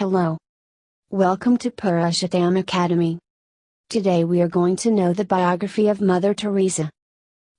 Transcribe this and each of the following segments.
Hello. Welcome to Purushotam Academy. Today we are going to know the biography of Mother Teresa.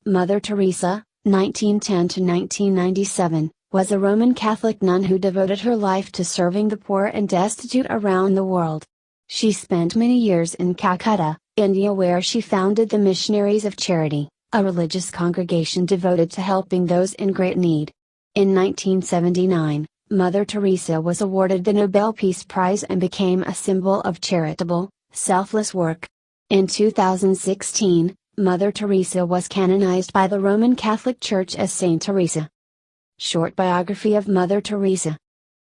Mother Teresa, 1910 to 1997, was a Roman Catholic nun who devoted her life to serving the poor and destitute around the world. She spent many years in Calcutta, India, where she founded the Missionaries of Charity, a religious congregation devoted to helping those in great need. In 1979, Mother Teresa was awarded the Nobel Peace Prize and became a symbol of charitable, selfless work. In 2016, Mother Teresa was canonized by the Roman Catholic Church as Saint Teresa. Short biography of Mother Teresa.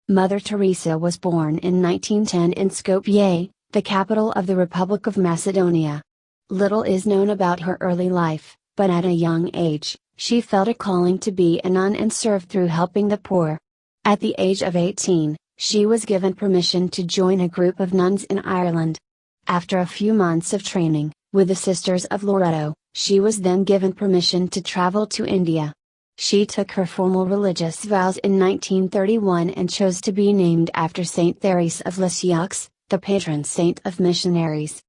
Mother Teresa was born in 1910 in Skopje, the capital of the Republic of Macedonia. Little is known about her early life, but at a young age, she felt a calling to be a nun and serve through helping the poor. At the age of 18, she was given permission to join a group of nuns in Ireland. After a few months of training, with the Sisters of Loreto, she was then given permission to travel to India. She took her formal religious vows in 1931 and chose to be named after Saint Teresa of Lisieux, the patron saint of missionaries.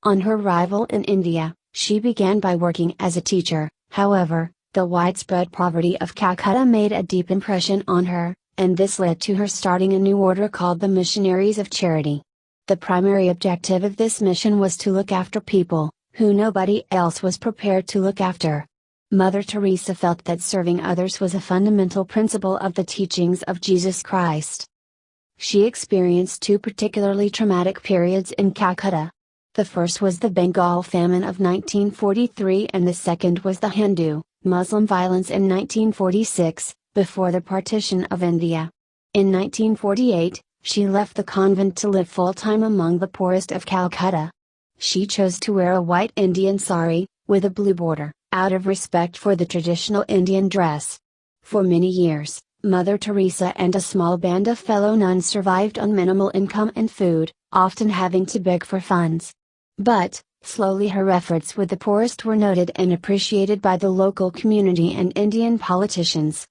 On her arrival in India, she began by working as a teacher. However, the widespread poverty of Calcutta made a deep impression on her, and this led to her starting a new order called the Missionaries of Charity. The primary objective of this mission was to look after people who nobody else was prepared to look after. Mother Teresa felt that serving others was a fundamental principle of the teachings of Jesus Christ. She experienced two particularly traumatic periods in Calcutta. The first was the Bengal famine of 1943 and the second was the Hindu-Muslim violence in 1946, before the partition of India. In 1948, she left the convent to live full-time among the poorest of Calcutta. She chose to wear a white Indian sari, with a blue border, out of respect for the traditional Indian dress. For many years, Mother Teresa and a small band of fellow nuns survived on minimal income and food, often having to beg for funds. But, slowly her efforts with the poorest were noted and appreciated by the local community and Indian politicians.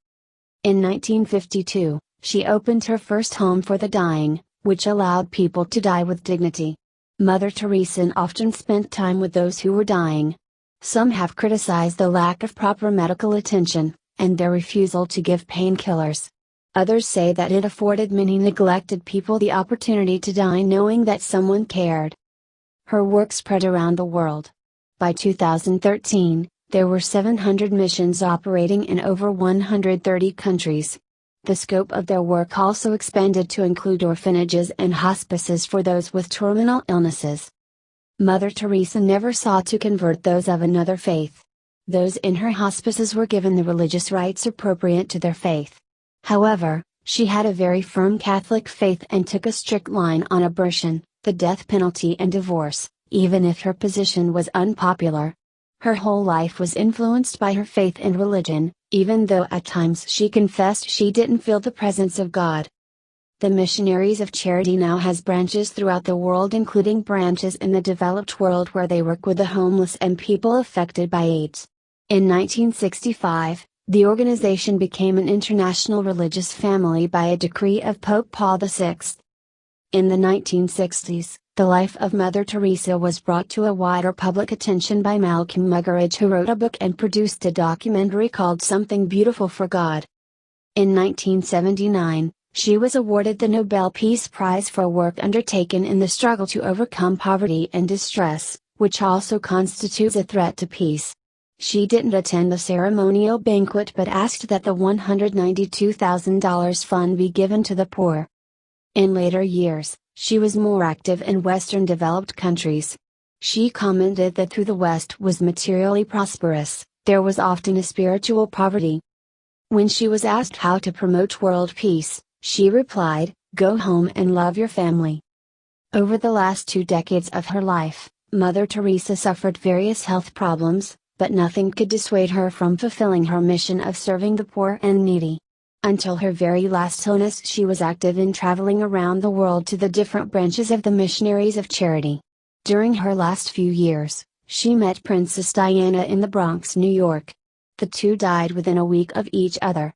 In 1952, she opened her first home for the dying, which allowed people to die with dignity. Mother Teresa often spent time with those who were dying. Some have criticized the lack of proper medical attention, and their refusal to give painkillers. Others say that it afforded many neglected people the opportunity to die knowing that someone cared. Her work spread around the world. By 2013, there were 700 missions operating in over 130 countries. The scope of their work also expanded to include orphanages and hospices for those with terminal illnesses. Mother Teresa never sought to convert those of another faith. Those in her hospices were given the religious rites appropriate to their faith. However, she had a very firm Catholic faith and took a strict line on abortion, the death penalty and divorce, even if her position was unpopular. Her whole life was influenced by her faith and religion, even though at times she confessed she didn't feel the presence of God. The Missionaries of Charity now has branches throughout the world, including branches in the developed world where they work with the homeless and people affected by AIDS. In 1965, the organization became an international religious family by a decree of Pope Paul VI. In the 1960s, the life of Mother Teresa was brought to a wider public attention by Malcolm Muggeridge, who wrote a book and produced a documentary called Something Beautiful for God. In 1979, she was awarded the Nobel Peace Prize for work undertaken in the struggle to overcome poverty and distress, which also constitutes a threat to peace. She didn't attend the ceremonial banquet but asked that the $192,000 fund be given to the poor. In later years, she was more active in Western developed countries. She commented that though the West was materially prosperous, there was often a spiritual poverty. When she was asked how to promote world peace, she replied, "Go home and love your family." Over the last 2 decades of her life, Mother Teresa suffered various health problems, but nothing could dissuade her from fulfilling her mission of serving the poor and needy. Until her very last illness, she was active in traveling around the world to the different branches of the Missionaries of Charity. During her last few years, she met Princess Diana in the Bronx, New York. The two died within a week of each other.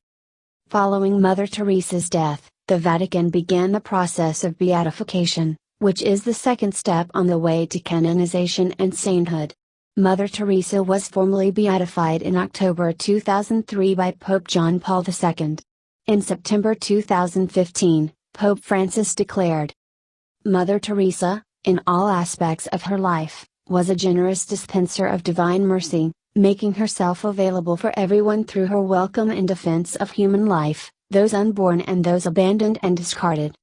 Following Mother Teresa's death, the Vatican began the process of beatification, which is the second step on the way to canonization and sainthood. Mother Teresa was formally beatified in October 2003 by Pope John Paul II. In September 2015, Pope Francis declared, Mother Teresa, in all aspects of her life, was a generous dispenser of divine mercy, making herself available for everyone through her welcome in defense of human life, those unborn and those abandoned and discarded.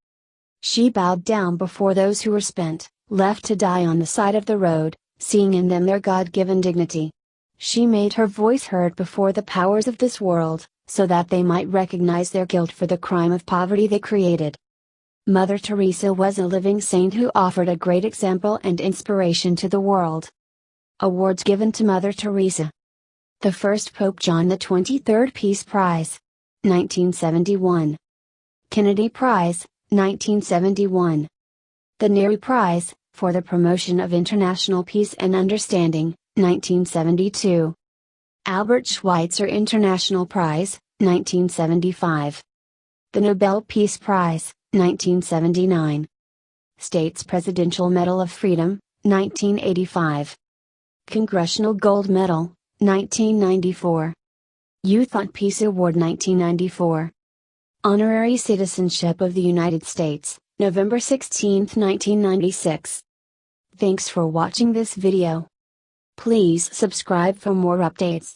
She bowed down before those who were spent, left to die on the side of the road, seeing in them their God-given dignity. She made her voice heard before the powers of this world, so that they might recognize their guilt for the crime of poverty they created. Mother Teresa was a living saint who offered a great example and inspiration to the world. Awards given to Mother Teresa. The first Pope John XXIII Peace Prize, 1971. Kennedy Prize, 1971. The Neri Prize, for the promotion of international peace and understanding, 1972. Albert Schweitzer International Prize, 1975. The Nobel Peace Prize, 1979. States Presidential Medal of Freedom, 1985. Congressional Gold Medal, 1994. Youth on Peace Award 1994. Honorary Citizenship of the United States, November 16, 1996. Thanks for watching this video. Please subscribe for more updates.